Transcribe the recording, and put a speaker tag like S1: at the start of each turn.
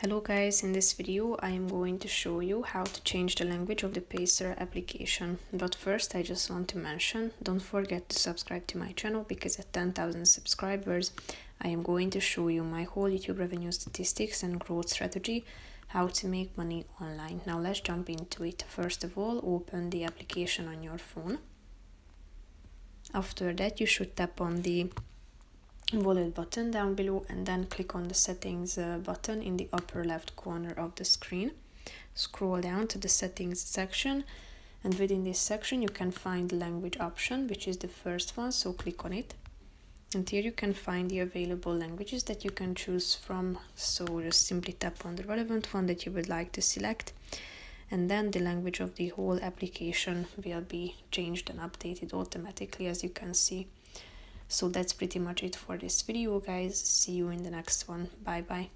S1: Hello guys, in this video I am going to show you how to change the language of the Paysera application. But first I just want to mention, don't forget to subscribe to my channel because at 10,000 subscribers I am going to show you my whole YouTube revenue statistics and growth strategy, how to make money online. Now let's jump into it. First of all, open the application on your phone. After that you should tap on the wallet button down below and then click on the settings button in the upper left corner of the screen. Scroll down to the settings section, and within this section you can find the language option, which is the first one, so click on it. And here you can find the available languages that you can choose from, so just simply tap on the relevant one that you would like to select, and then the language of the whole application will be changed and updated automatically, as you can see. So that's pretty much it for this video, guys. See you in the next one. Bye bye.